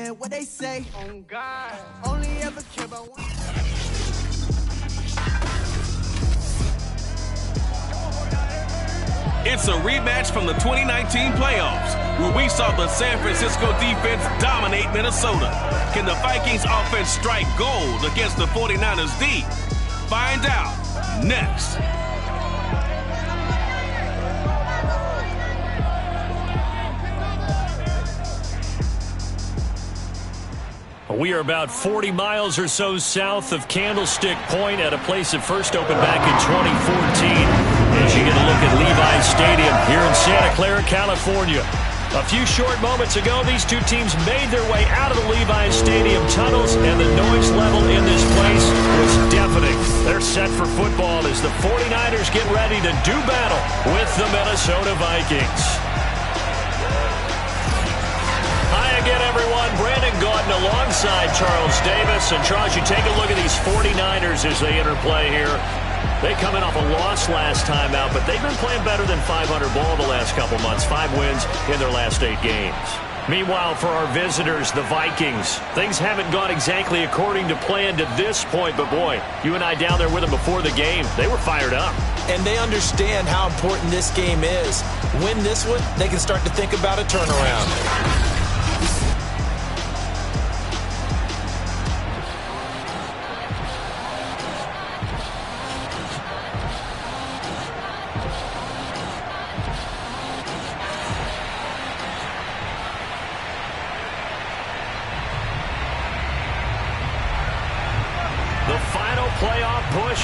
man, what they say. Oh God, only ever care about one. It's a rematch from the 2019 playoffs, where we saw the San Francisco defense dominate Minnesota. Can the Vikings offense strike gold against the 49ers D? Find out next. We are about 40 miles or so south of Candlestick Point at a place that first opened back in 2014. As you get a look at Levi's Stadium here in Santa Clara, California. A few short moments ago, these two teams made their way out of the Levi's Stadium tunnels, and the noise level in this place was deafening. They're set for football as the 49ers get ready to do battle with the Minnesota Vikings. Again, everyone, Brandon Gaudin alongside Charles Davis. And Charles, you take a look at these 49ers as they interplay here. They come in off a loss last time out, but they've been playing better than 500 ball the last couple months. 5 wins in their last 8 games. Meanwhile, for our visitors, the Vikings, things haven't gone exactly according to plan to this point. But, boy, you and I down there with them before the game, they were fired up. And they understand how important this game is. Win this one, they can start to think about a turnaround.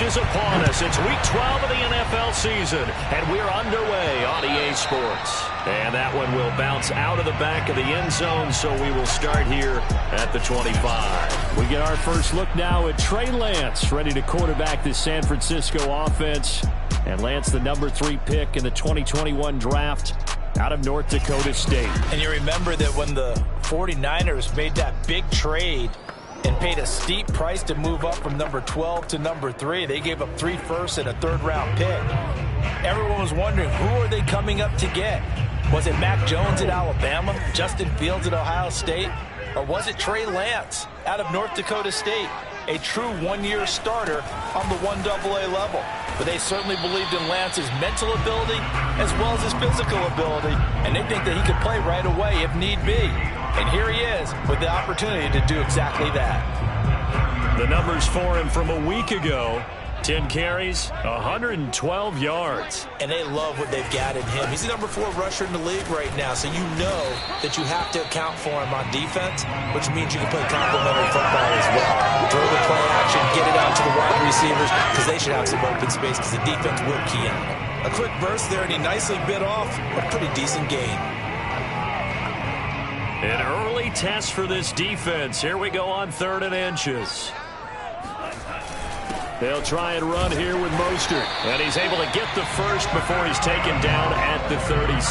Is upon us. It's week 12 of the NFL season, and we're underway on EA Sports. And that one will bounce out of the back of the end zone, so we will start here at the 25. We get our first look now at Trey Lance, ready to quarterback this San Francisco offense. And Lance, the number 3 pick in the 2021 draft out of North Dakota State. And you remember that when the 49ers made that big trade and paid a steep price to move up from number 12 to number 3. They gave up 3 firsts and a 3rd-round pick. Everyone was wondering, who are they coming up to get? Was it Mac Jones at Alabama, Justin Fields at Ohio State, or was it Trey Lance out of North Dakota State, a true one-year starter on the 1AA level? But they certainly believed in Lance's mental ability as well as his physical ability, and they think that he could play right away if need be. And here he is with the opportunity to do exactly that. The numbers for him from a week ago: 10 carries, 112 yards. And they love what they've got in him. He's the number 4 rusher in the league right now, so you know that you have to account for him on defense, which means you can play complementary football as well. Throw the play action, get it out to the wide receivers, because they should have some open space, because the defense will key in. A quick burst there, and he nicely bit off a pretty decent gain. An early test for this defense. Here we go on 3rd and inches. They'll try and run here with Mostert. And he's able to get the first before he's taken down at the 36.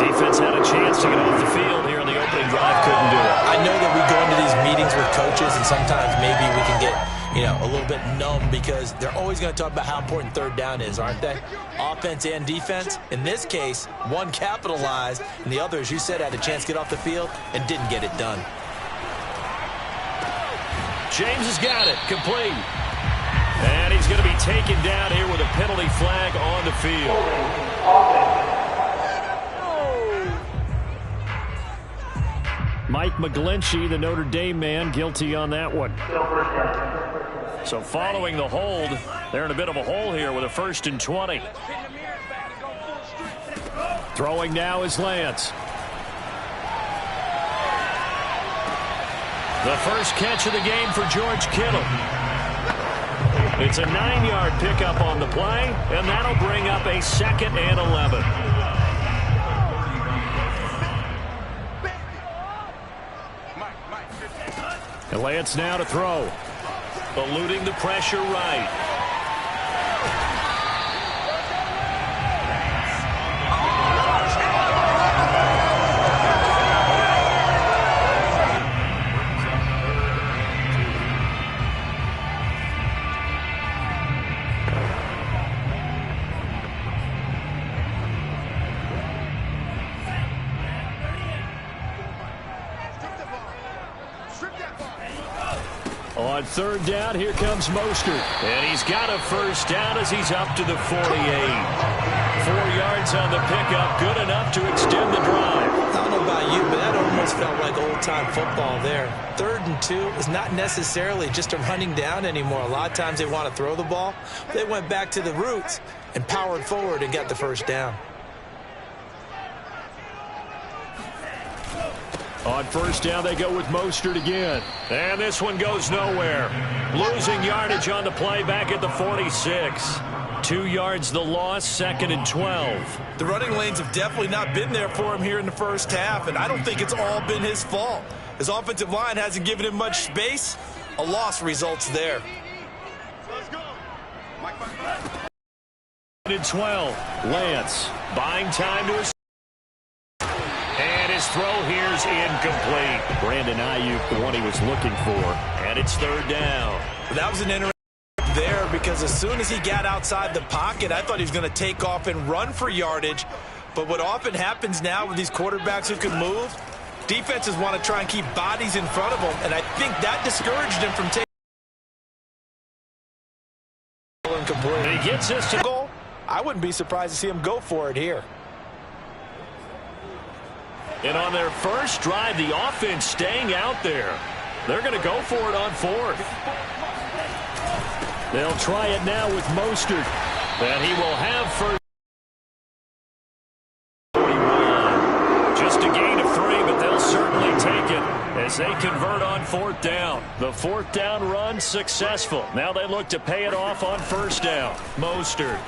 Defense had a chance to get off the field here in the opening drive. Couldn't do it. I know that we go into these meetings with coaches, and sometimes maybe we can get a little bit numb because they're always going to talk about how important 3rd down is, aren't they? Offense and defense. In this case, one capitalized, and the other, as you said, had a chance to get off the field and didn't get it done. James has got it. Complete. And he's going to be taken down here with a penalty flag on the field. Mike McGlinchey, the Notre Dame man, guilty on that one. So following the hold, they're in a bit of a hole here with a 1st and 20. Throwing now is Lance. The first catch of the game for George Kittle. It's a 9-yard pickup on the play, and that'll bring up a 2nd and 11. And Lance now to throw. Eluding the pressure right. On third down, here comes Mostert. And he's got a first down as he's up to the 48. 4 yards on the pickup, good enough to extend the drive. I don't know about you, but that almost felt like old-time football there. 3rd and 2 is not necessarily just a running down anymore. A lot of times they want to throw the ball. They went back to the roots and powered forward and got the first down. On first down, they go with Mostert again. And this one goes nowhere. Losing yardage on the play back at the 46. 2 yards the loss, 2nd and 12. The running lanes have definitely not been there for him here in the first half, and I don't think it's all been his fault. His offensive line hasn't given him much space. A loss results there. Let's go. 12. Lance buying time to his. And his throw here's incomplete. Brandon Ayuk, the one he was looking for. And it's 3rd down. That was an interesting there because as soon as he got outside the pocket, I thought he was going to take off and run for yardage. But what often happens now with these quarterbacks who can move, defenses want to try and keep bodies in front of them, and I think that discouraged him from taking incomplete. He gets us to goal. I wouldn't be surprised to see him go for it here. And on their first drive, the offense staying out there. They're going to go for it on 4th. They'll try it now with Mostert. And he will have first. 41. Just a gain of 3, but they'll certainly take it as they convert on 4th down. The 4th down run successful. Now they look to pay it off on 1st down. Mostert.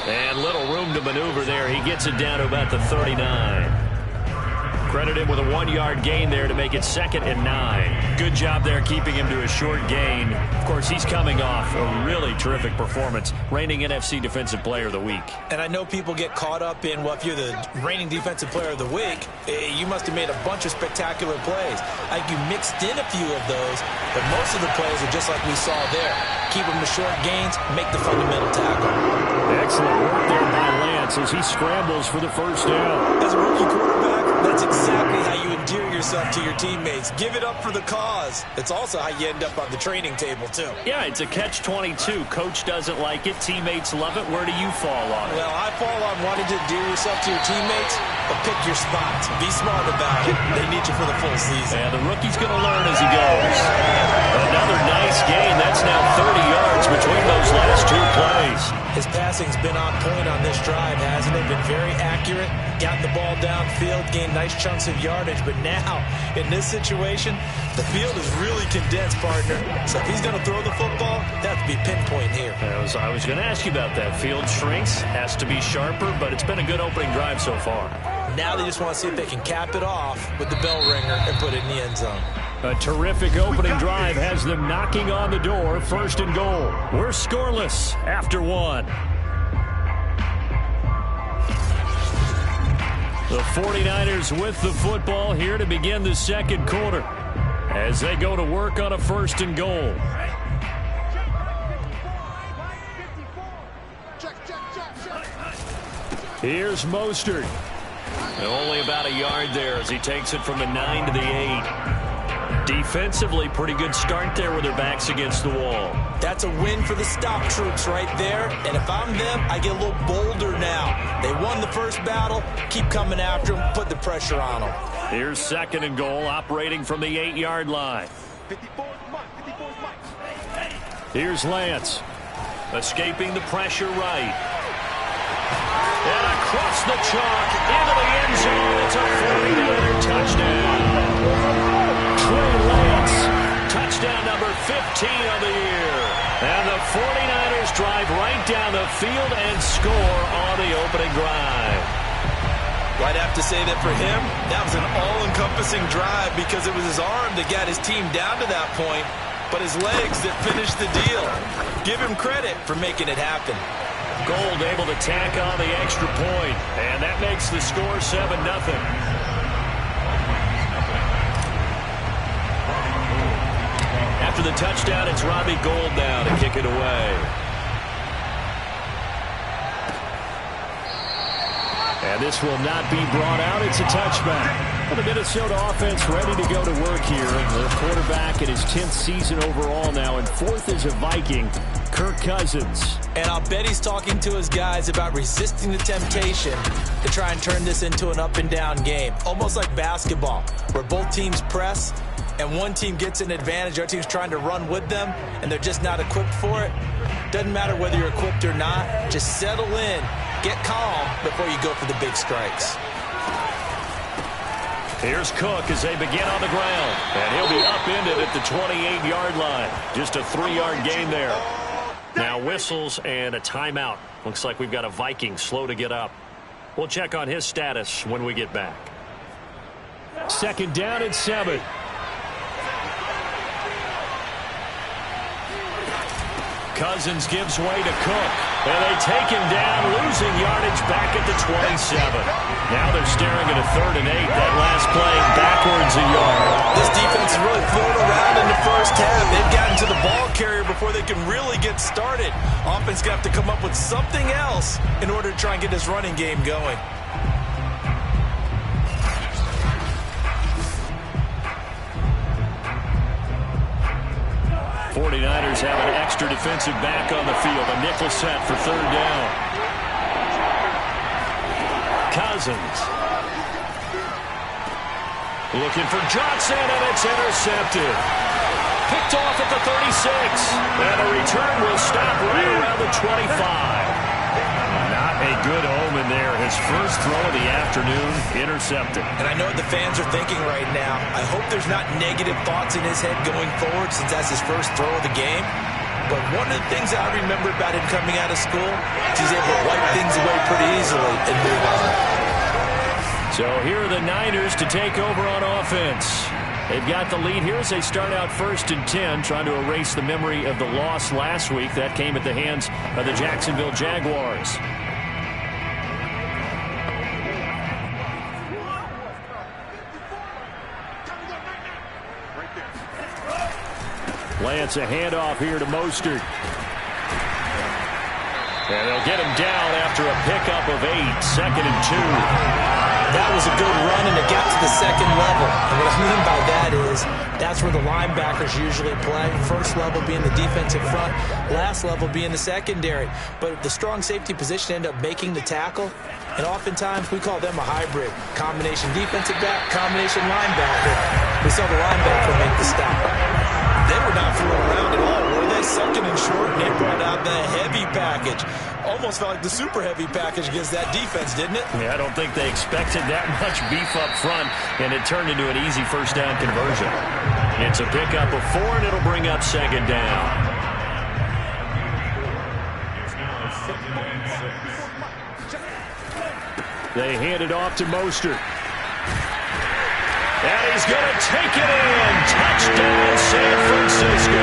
And little room to maneuver there. He gets it down to about the 39. Credit him with a 1-yard gain there to make it 2nd and 9. Good job there keeping him to a short gain. Of course, he's coming off a really terrific performance, reigning NFC Defensive Player of the Week. And I know people get caught up in, well, if you're the reigning Defensive Player of the Week, you must have made a bunch of spectacular plays. I think you mixed in a few of those, but most of the plays are just like we saw there. Keep them to short gains, make the fundamental tackle. Excellent work there by Lance as he scrambles for the first down. As a rookie quarterback, that's exactly how you endear yourself to your teammates. Give it up for the cause. It's also how you end up on the training table, too. Yeah, it's a catch-22. Coach doesn't like it. Teammates love it. Where do you fall on it? Well, I fall on wanting to endear yourself to your teammates, but pick your spots. Be smart about it. They need you for the full season. Yeah, the rookie's going to learn as he goes. Another nice gain. That's now 30 yards between those last 2 plays. His passing's been on point on this drive, hasn't it? Been very accurate, gotten the ball downfield, gained nice chunks of yardage. But now, in this situation, the field is really condensed, partner. So if he's going to throw the football, that has to be pinpoint here. I was going to ask you about that. Field shrinks, has to be sharper, but it's been a good opening drive so far. Now they just want to see if they can cap it off with the bell ringer and put it in the end zone. A terrific opening drive has them knocking on the door, 1st and goal. We're scoreless after 1. The 49ers with the football here to begin the 2nd quarter as they go to work on a 1st and goal. Here's Mostert. And only about a yard there as he takes it from the 9 to the 8. Defensively, pretty good start there with their backs against the wall. That's a win for the stop troops right there. And if I'm them, I get a little bolder now. They won the first battle. Keep coming after them. Put the pressure on them. Here's 2nd and goal, operating from the 8-yard line. Here's Lance. Escaping the pressure right. And across the chalk, into the end zone. It's a 49er touchdown. Trey Lance, touchdown number 15 of the year. And the 49ers drive right down the field and score on the opening drive. Well, I'd have to say that for him, that was an all-encompassing drive because it was his arm that got his team down to that point, but his legs that finished the deal. Give him credit for making it happen. Gold able to tack on the extra point, and that makes the score 7-0. After the touchdown, it's Robbie Gould now to kick it away. And this will not be brought out. It's a touchback. Well, the Minnesota offense ready to go to work here. The quarterback in his 10th season overall now, and 4th is a Viking, Kirk Cousins. And I'll bet he's talking to his guys about resisting the temptation to try and turn this into an up-and-down game. Almost like basketball, where both teams press, and one team gets an advantage. Our team's trying to run with them, and they're just not equipped for it. Doesn't matter whether you're equipped or not. Just settle in, get calm before you go for the big strikes. Here's Cook as they begin on the ground. And he'll be upended at the 28-yard line. Just a 3-yard gain there. Now whistles and a timeout. Looks like we've got a Viking slow to get up. We'll check on his status when we get back. 2nd down and 7. Cousins gives way to Cook. And they take him down, losing yardage back at the 27. Now they're staring at a 3rd and 8. That last play backwards a yard. This defense is really flew around in the first half. They've gotten to the ball carrier before they can really get started. Offense going to have to come up with something else in order to try and get this running game going. 49ers have an extra defensive back on the field. A nickel set for 3rd down. Cousins. Looking for Johnson, and it's intercepted. Picked off at the 36. And a return will stop right around the 25. Not a good omen there. His first throw of the afternoon, intercepted. And I know what the fans are thinking right now. I hope there's not negative thoughts in his head going forward since that's his first throw of the game. But one of the things I remember about him coming out of school is he's able to wipe things away pretty easily and move on. So here are the Niners to take over on offense. They've got the lead here as they start out 1st and 10, trying to erase the memory of the loss last week. That came at the hands of the Jacksonville Jaguars. Lance a handoff here to Mostert. And they'll get him down after a pickup of 8, 2nd and 2. That was a good run, and it got to the 2nd level. And what I mean by that is that's where the linebackers usually play. First level being the defensive front, last level being the secondary. But the strong safety position ended up making the tackle, and oftentimes we call them a hybrid. Combination defensive back, combination linebacker. We saw the linebacker make the stop. They were not fooling around at all, were they? 2nd and short, and they brought out the heavy package. Almost felt like the super heavy package against that defense, didn't it? Yeah, I don't think they expected that much beef up front, and it turned into an easy 1st down conversion. It's a pickup of 4, and it'll bring up 2nd down. They hand it off to Mostert. And he's going to take it in. Touchdown, San Francisco.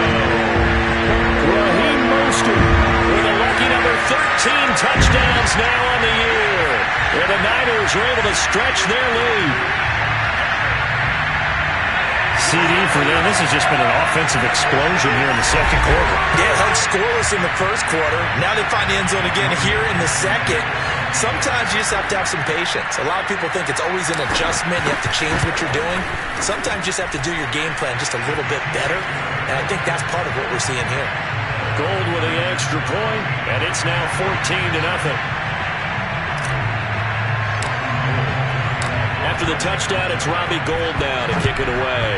Raheem Mostert with a lucky number 13 touchdowns now on the year. And the Niners are able to stretch their lead. CD for them. This has just been an offensive explosion here in the 2nd quarter. Yeah, held scoreless in the 1st quarter. Now they find the end zone again here in the 2nd. Sometimes you just have to have some patience. A lot of people think it's always an adjustment. You have to change what you're doing. Sometimes you just have to do your game plan just a little bit better. And I think that's part of what we're seeing here. Gold with the extra point, and it's now 14-0. After the touchdown, it's Robbie Gould now to kick it away.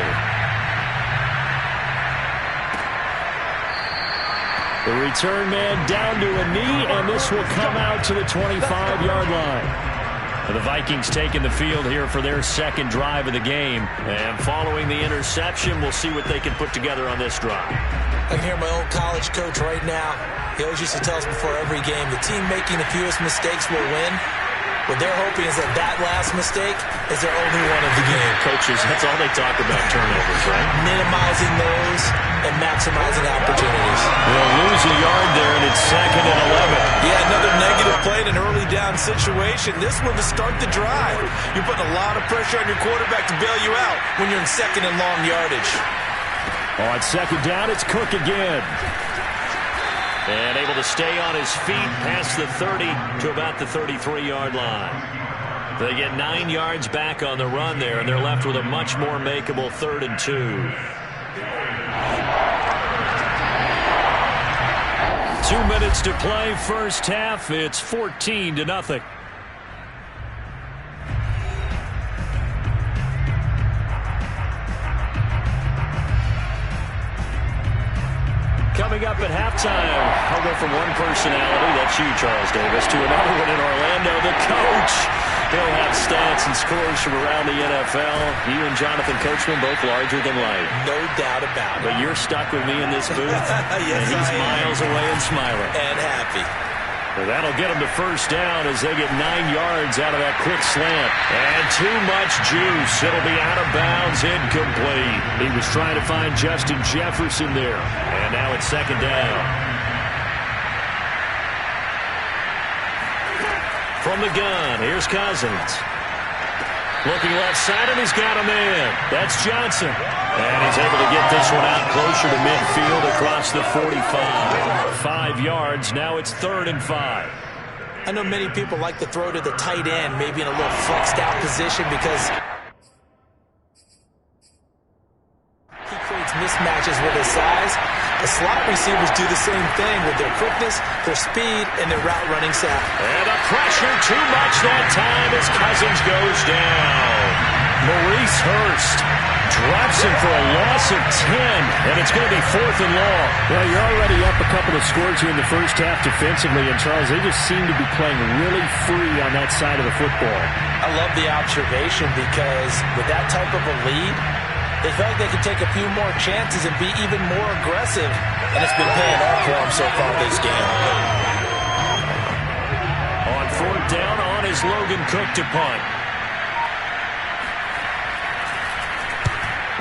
The return man down to a knee, and this will come out to the 25-yard line. The Vikings taking the field here for their 2nd drive of the game. And following the interception, we'll see what they can put together on this drive. I can hear my old college coach right now. He always used to tell us before every game, the team making the fewest mistakes will win. What they're hoping is that that last mistake is their only one of the game. Coaches, that's all they talk about, turnovers, right? Minimizing those and maximizing opportunities. They'll lose a yard there, and it's 2nd and 11. Yeah, another negative play in an early down situation. This one to start the drive. You're putting a lot of pressure on your quarterback to bail you out when you're in 2nd and long yardage. On 2nd down, it's Cook again. And able to stay on his feet past the 30 to about the 33-yard line. They get 9 yards back on the run there, and they're left with a much more makeable 3rd and 2. 2 minutes to play, first half. It's 14-0. Coming up at halftime, I'll go from one personality, that's you, Charles Davis, to another one in Orlando, the coach. He'll have stats and scores from around the NFL. You and Jonathan Coachman both larger than life. No doubt about it. But you're stuck with me in this booth. Yes, and he's miles away and smiling. And happy. Well, that'll get them to first down as they get 9 yards out of that quick slant. And too much juice. It'll be out of bounds, incomplete. He was trying to find Justin Jefferson there. And now it's 2nd down. From the gun, here's Cousins. Looking left side, and he's got him in. That's Johnson. And he's able to get this one out closer to midfield across the 45. 5 yards, now it's 3rd and 5. I know many people like to throw to the tight end, maybe in a little flexed out position because he creates mismatches with his size. The slot receivers do the same thing with their quickness, their speed, and their route running sack. And the pressure too much that time as Cousins goes down. Maurice Hurst drops him for a loss of 10, and it's going to be 4th and long. Well, you're already up a couple of scores here in the first half defensively, and Charles, they just seem to be playing really free on that side of the football. I love the observation because with that type of a lead, they felt like they could take a few more chances and be even more aggressive, and it's been paying off for them so far this game. On 4th down, on is Logan Cook to punt.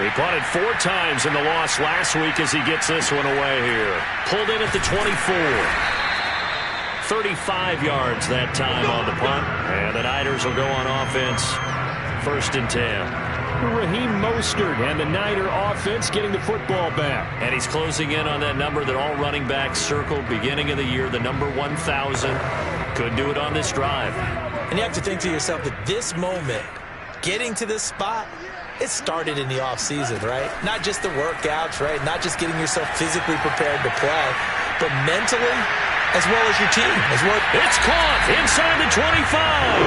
He punted 4 times in the loss last week as he gets this one away here. Pulled in at the 24. 35 yards that time on the punt, and the Niners will go on offense. 1st and 10. Raheem Mostert and the Niner offense getting the football back. And he's closing in on that number that all running backs circled beginning of the year, the number 1,000. Could do it on this drive. And you have to think to yourself that this moment, getting to this spot, it started in the offseason, right? Not just the workouts, right? Not just getting yourself physically prepared to play, but mentally as well as your team as well. It's caught inside the 25.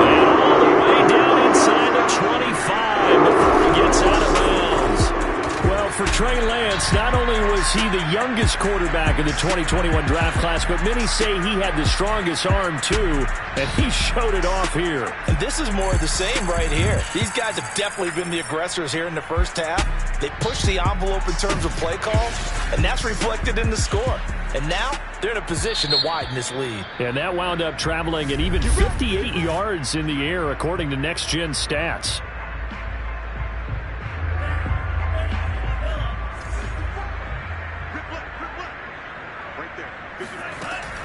And all the way down inside the 25 before he gets out of bounds. Well, for Trey Lance, not only was he the youngest quarterback in the 2021 draft class, but many say he had the strongest arm too, and he showed it off here. And this is more of the same right here. These guys have definitely been the aggressors here in the first half. They pushed the envelope in terms of play calls, and that's reflected in the score. And now they're in a position to widen this lead. And that wound up traveling an even 58 yards in the air, according to Next Gen Stats.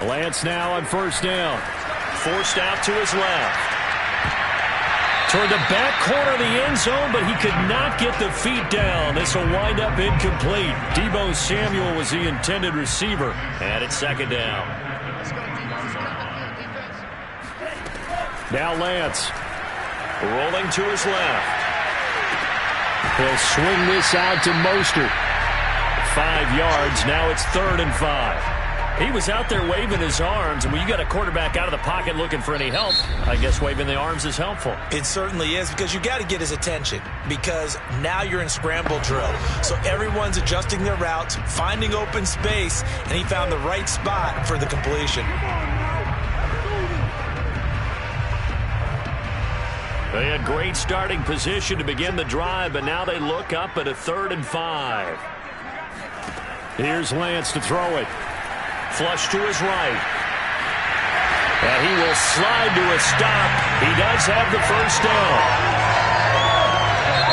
Lance now on 1st down. Forced out to his left. Toward the back corner of the end zone, but he could not get the feet down. This will wind up incomplete. Deebo Samuel was the intended receiver. And it's 2nd down. Now Lance. Rolling to his left. He'll swing this out to Mostert. 5 yards. Now it's 3rd and 5. He was out there waving his arms, and when you got a quarterback out of the pocket looking for any help, I guess waving the arms is helpful. It certainly is, because you got to get his attention, because now you're in scramble drill. So everyone's adjusting their routes, finding open space, and he found the right spot for the completion. They had great starting position to begin the drive, but now they look up at a 3rd and 5. Here's Lance to throw it. Flush to his right. And he will slide to a stop. He does have the first down.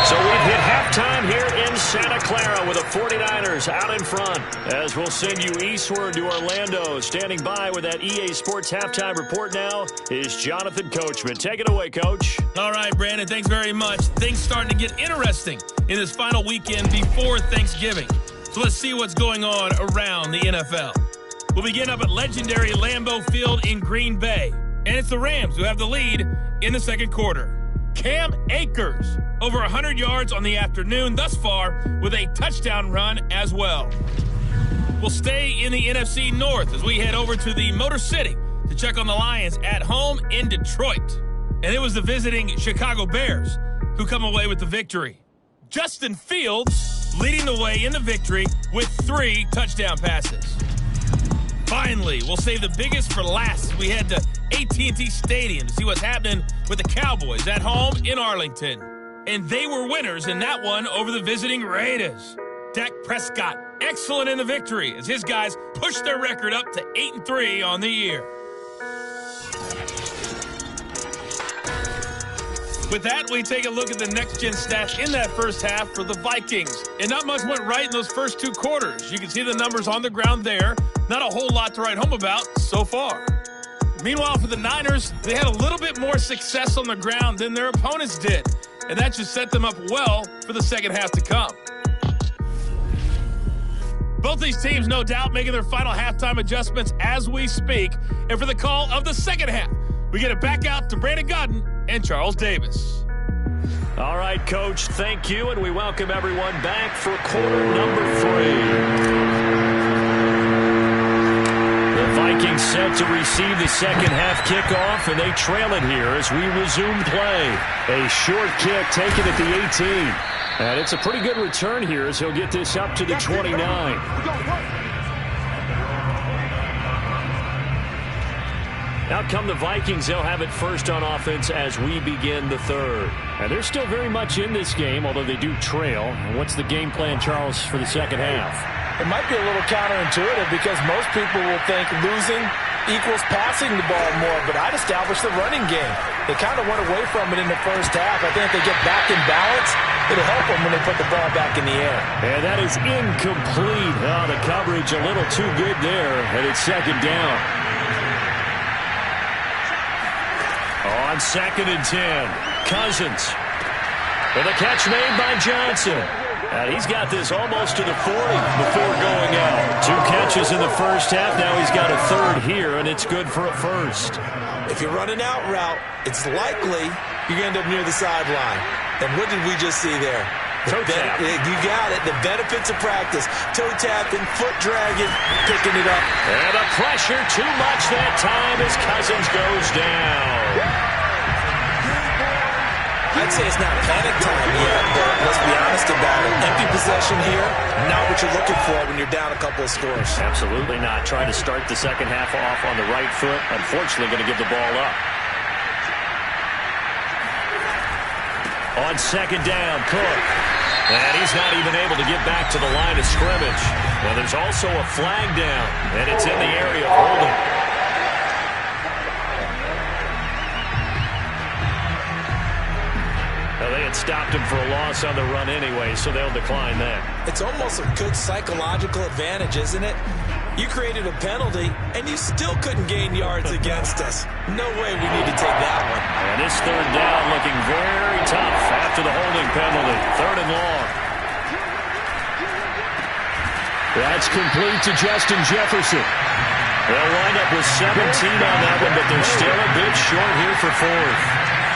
So we've hit halftime here in Santa Clara with the 49ers out in front. As we'll send you eastward to Orlando. Standing by with that EA Sports halftime report now is Jonathan Coachman. Take it away, Coach. All right, Brandon, thanks very much. Things starting to get interesting in this final weekend before Thanksgiving. So let's see what's going on around the NFL. We'll begin up at legendary Lambeau Field in Green Bay. And it's the Rams who have the lead in the second quarter. Cam Akers, over 100 yards on the afternoon thus far with a touchdown run as well. We'll stay in the NFC North as we head over to the Motor City to check on the Lions at home in Detroit. And it was the visiting Chicago Bears who come away with the victory. Justin Fields leading the way in the victory with 3 touchdown passes. Finally, we'll save the biggest for last as we head to AT&T Stadium to see what's happening with the Cowboys at home in Arlington. And they were winners in that one over the visiting Raiders. Dak Prescott, excellent in the victory as his guys pushed their record up to 8-3 on the year. With that, we take a look at the next-gen stats in that first half for the Vikings. And not much went right in those first 2 quarters. You can see the numbers on the ground there. Not a whole lot to write home about so far. Meanwhile, for the Niners, they had a little bit more success on the ground than their opponents did. And that just set them up well for the second half to come. Both these teams, no doubt, making their final halftime adjustments as we speak. And for the call of the second half, we get it back out to Brandon Godden and Charles Davis. All right, Coach, thank you, and we welcome everyone back for quarter number 3. The Vikings set to receive the second half kickoff, and they trail it here as we resume play. A short kick taken at the 18. And it's a pretty good return here as he'll get this up to the 29. Out come the Vikings. They'll have it first on offense as we begin the third. And they're still very much in this game, although they do trail. And what's the game plan, Charles, for the second half? It might be a little counterintuitive because most people will think losing equals passing the ball more, but I'd establish the running game. They kind of went away from it in the first half. I think if they get back in balance, it'll help them when they put the ball back in the air. And that is incomplete. Oh, the coverage a little too good there, and it's second down. On 2nd and 10, Cousins. And the catch made by Johnson. And he's got this almost to the 40 before going out. 2 catches in the first half. Now he's got a third here, and it's good for a first. If you're running out route, it's likely you're going to end up near the sideline. And what did we just see there? Toe tap. You got it. The benefits of practice. Toe tapping, foot dragging, picking it up. And the pressure too much that time as Cousins goes down. I'd say it's not panic time yet, but let's be honest about it. Empty possession here, not what you're looking for when you're down a couple of scores. Absolutely not. Trying to start the second half off on the right foot. Unfortunately, going to give the ball up. On 2nd down, Cook. And he's not even able to get back to the line of scrimmage. Well, there's also a flag down, and it's in the area of holding. Well, they had stopped him for a loss on the run anyway, so they'll decline that. It's almost a good psychological advantage, isn't it? You created a penalty, and you still couldn't gain yards against us. No way we need to take that one. And this third down looking very tough after the holding penalty. 3rd and long. That's complete to Justin Jefferson. They'll wind up with 17 on that one, but they're still a bit short here for 4th.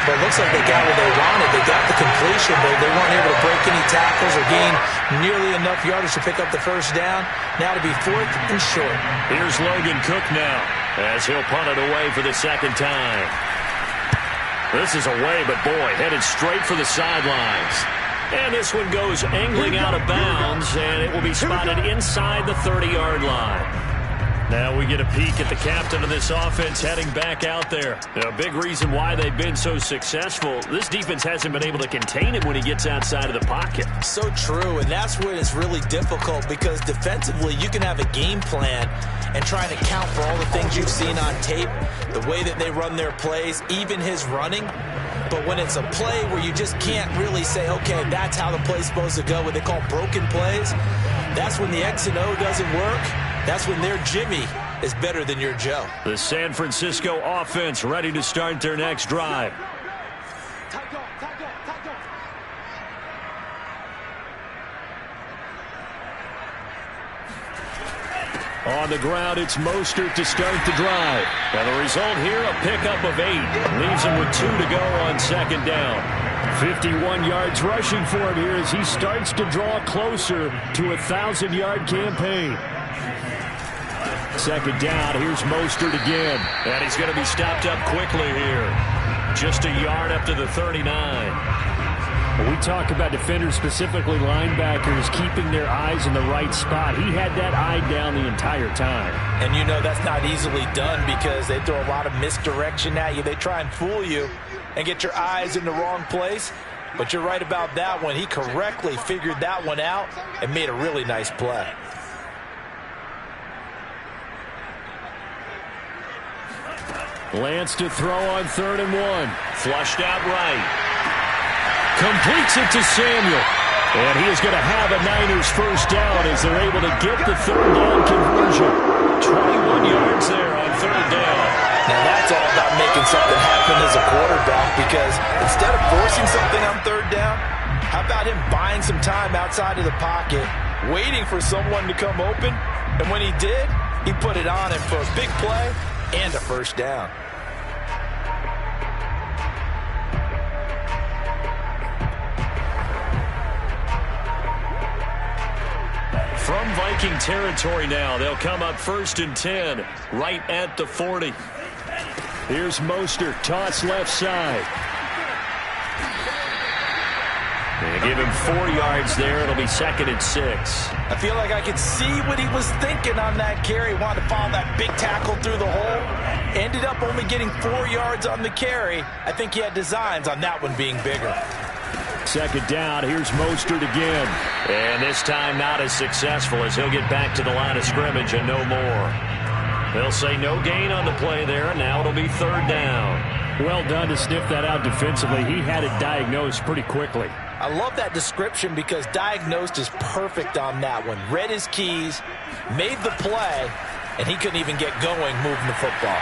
But it looks like they got what they wanted. They got the completion, but they weren't able to break any tackles or gain nearly enough yardage to pick up the first down. Now to be 4th and short. Here's Logan Cook now as he'll punt it away for the second time. This is away, but boy, headed straight for the sidelines. And this one goes angling out of bounds, and it will be spotted inside the 30-yard line. Now we get a peek at the captain of this offense heading back out there. A big reason why they've been so successful, this defense hasn't been able to contain him when he gets outside of the pocket. So true, and that's when it's really difficult because defensively you can have a game plan and trying to count for all the things you've seen on tape, the way that they run their plays, even his running. But when it's a play where you just can't really say, okay, that's how the play's supposed to go, what they call broken plays, that's when the X and O doesn't work. That's when their Jimmy is better than your Joe. The San Francisco offense ready to start their next drive. On the ground, it's Mostert to start the drive. And the result here, a pickup of 8. Leaves him with 2 to go on second down. 51 yards rushing for him here as he starts to draw closer to a 1,000-yard campaign. Second down, here's Mostert again. And he's going to be stopped up quickly here. Just a yard up to the 39. We talk about defenders, specifically linebackers, keeping their eyes in the right spot. He had that eye down the entire time. And you know that's not easily done because they throw a lot of misdirection at you. They try and fool you and get your eyes in the wrong place. But you're right about that one. He correctly figured that one out and made a really nice play. Lance to throw on 3rd and 1. Flushed out right. Completes it to Samuel. And he is going to have a Niners first down as they're able to get the 3rd down conversion. 21 yards there on 3rd down. Now that's all about making something happen as a quarterback, because instead of forcing something on 3rd down, how about him buying some time outside of the pocket, waiting for someone to come open, and when he did, he put it on him for a big play and a first down. From Viking territory now, they'll come up 1st and 10, right at the 40. Here's Mostert, toss left side. They give him 4 yards there. It'll be 2nd and 6. I feel like I could see what he was thinking on that carry. Wanted to follow that big tackle through the hole. Ended up only getting 4 yards on the carry. I think he had designs on that one being bigger. Second down, here's Mostert again. And this time not as successful as he'll get back to the line of scrimmage and no more. They'll say no gain on the play there. Now it'll be 3rd down. Well done to sniff that out defensively. He had it diagnosed pretty quickly. I love that description because diagnosed is perfect on that one. Read his keys, made the play, and he couldn't even get going moving the football.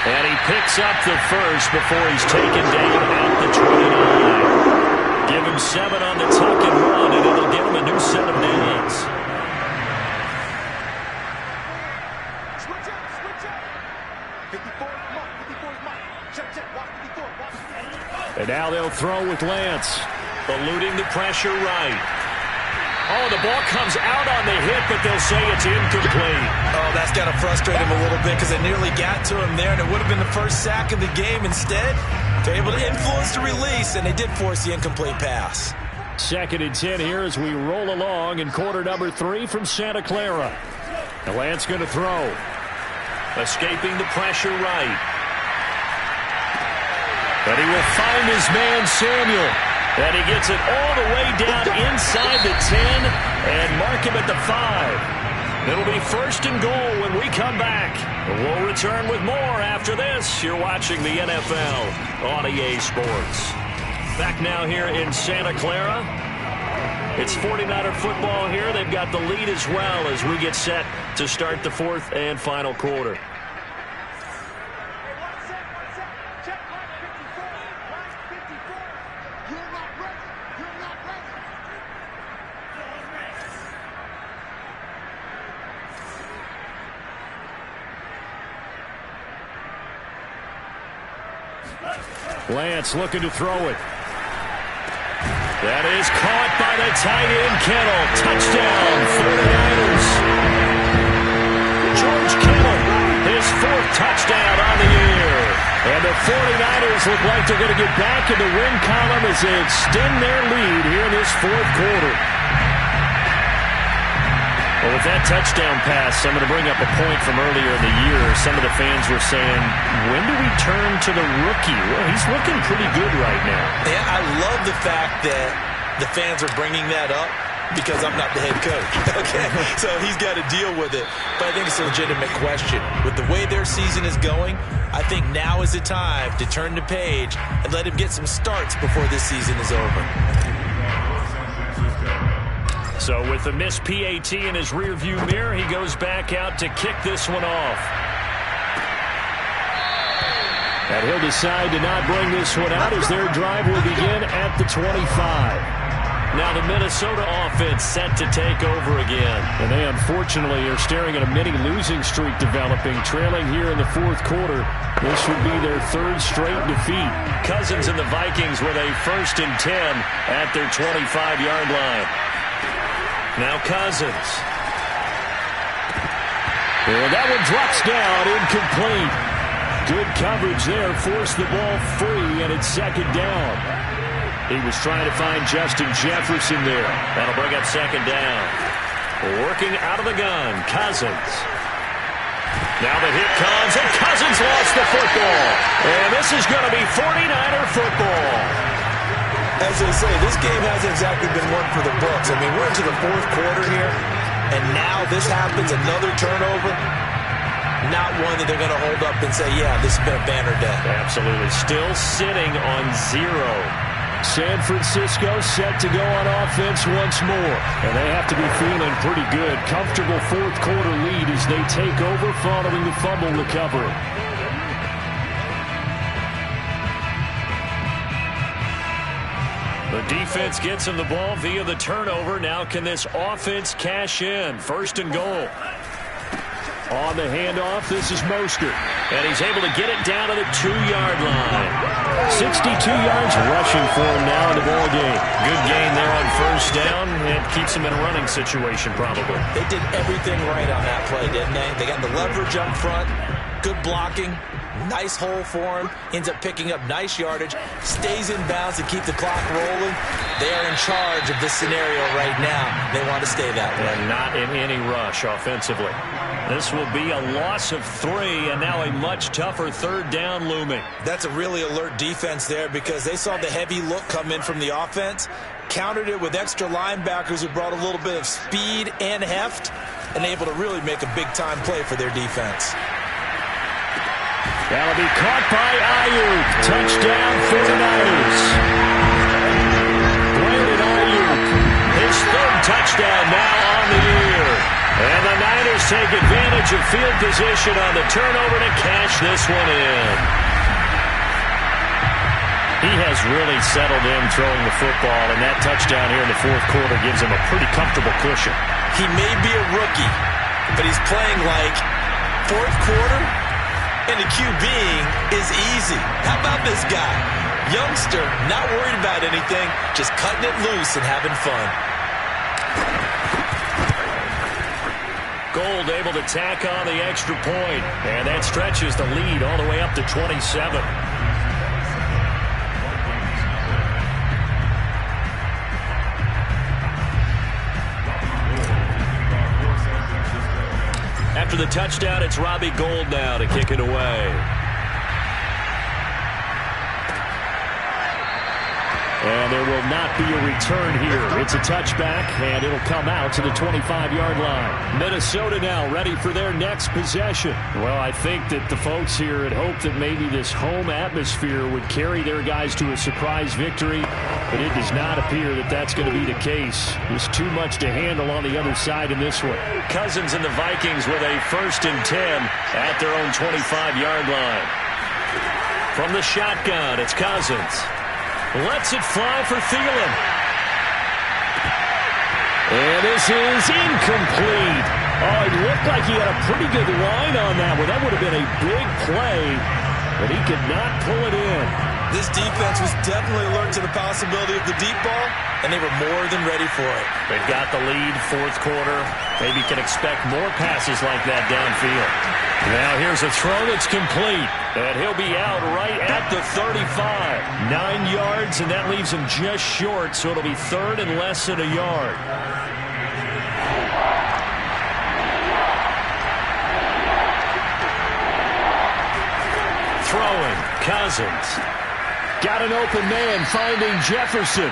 And he picks up the first before he's taken down at the 29. Give him 7 on the tuck and run, and it'll give him a new set of downs. Switch up. 54, mark, 54's mark. Check, watch 54, watch. And now they'll throw with Lance. Eluding the pressure right. Oh, the ball comes out on the hit, but they'll say it's incomplete. Oh, that's got to frustrate him a little bit because it nearly got to him there, and it would have been the first sack of the game. Instead, they're able to influence the release, and they did force the incomplete pass. 2nd and 10 here as we roll along in quarter number 3 from Santa Clara. And Lance going to throw. Escaping the pressure right. And he will find his man, Samuel. And he gets it all the way down inside the 10 and mark him at the 5. It'll be 1st and goal when we come back. We'll return with more after this. You're watching the NFL on EA Sports. Back now here in Santa Clara. It's 49er football here. They've got the lead as well as we get set to start the 4th and final quarter. Lance looking to throw it. That is caught by the tight end, Kittle. Touchdown, 49ers. George Kittle, his 4th touchdown on the year. And the 49ers look like they're going to get back in the win column as they extend their lead here in this 4th quarter. Well, with that touchdown pass, I'm going to bring up a point from earlier in the year. Some of the fans were saying, when do we turn to the rookie? Well, he's looking pretty good right now. Yeah, I love the fact that the fans are bringing that up because I'm not the head coach. Okay, so he's got to deal with it. But I think it's a legitimate question. With the way their season is going, I think now is the time to turn the page and let him get some starts before this season is over. So with the missed PAT in his rearview mirror, he goes back out to kick this one off. And he'll decide to not bring this one out as their drive will begin at the 25. Now the Minnesota offense set to take over again. And they unfortunately are staring at a mini losing streak developing, trailing here in the fourth quarter. This would be their third straight defeat. Cousins and the Vikings with a 1st and 10 at their 25-yard line. Now Cousins. And that one drops down, incomplete. Good coverage there, forced the ball free, and it's 2nd down. He was trying to find Justin Jefferson there. That'll bring up 2nd down. Working out of the gun, Cousins. Now the hit comes, and Cousins lost the football. And this is going to be 49er football. As they say, this game hasn't exactly been one for the books. I mean, we're into the fourth quarter here, and now this happens, another turnover. Not one that they're going to hold up and say, yeah, this has been a banner day. Absolutely. Still sitting on 0. San Francisco set to go on offense once more. And they have to be feeling pretty good. Comfortable fourth quarter lead as they take over following the fumble recovery. The defense gets him the ball via the turnover. Now can this offense cash in? 1st and goal. On the handoff, this is Mostert. And he's able to get it down to the 2-yard line. 62 yards rushing for him now in the ball game. Good gain there on 1st down. It keeps him in a running situation probably. They did everything right on that play, didn't they? They got the leverage up front, good blocking, nice hole for him, ends up picking up nice yardage, stays in bounds to keep the clock rolling. They are in charge of this scenario right now. They want to stay that way. And not in any rush offensively. This will be a loss of 3, and now a much tougher 3rd down looming. That's a really alert defense there because they saw the heavy look come in from the offense, countered it with extra linebackers who brought a little bit of speed and heft, and able to really make a big-time play for their defense. That'll be caught by Ayuk. Touchdown 49ers. Brandon Ayuk. His 3rd touchdown now on the year. And the Niners take advantage of field position on the turnover to cash this one in. He has really settled in throwing the football, and that touchdown here in the fourth quarter gives him a pretty comfortable cushion. He may be a rookie, but he's playing like fourth quarter, and the QBing is easy. How about this guy? Youngster, not worried about anything, just cutting it loose and having fun. Gold able to tack on the extra point, and that stretches the lead all the way up to 27. After the touchdown, it's Robbie Gould now to kick it away. And there will not be a return here. It's a touchback, and it'll come out to the 25-yard line. Minnesota now ready for their next possession. Well, I think that the folks here had hoped that maybe this home atmosphere would carry their guys to a surprise victory, but it does not appear that that's going to be the case. There's too much to handle on the other side in this one. Cousins and the Vikings with a 1st and 10 at their own 25-yard line. From the shotgun, it's Cousins. Lets it fly for Thielen. And this is incomplete. Oh, it looked like he had a pretty good line on that one. That would have been a big play, but he could not pull it in. This defense was definitely alert to the possibility of the deep ball, and they were more than ready for it. They've got the lead, fourth quarter. Maybe can expect more passes like that downfield. Now here's a throw that's complete. And he'll be out right at the 35. 9 yards, and that leaves him just short, so it'll be 3rd and less than a yard. Throwing, Cousins. Got an open man finding Jefferson.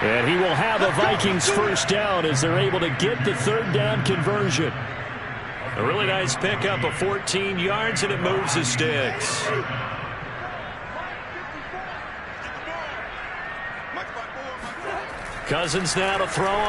And he will have a Vikings 1st down as they're able to get the 3rd down conversion. A really nice pickup of 14 yards, and it moves the sticks. Cousins now to throw on.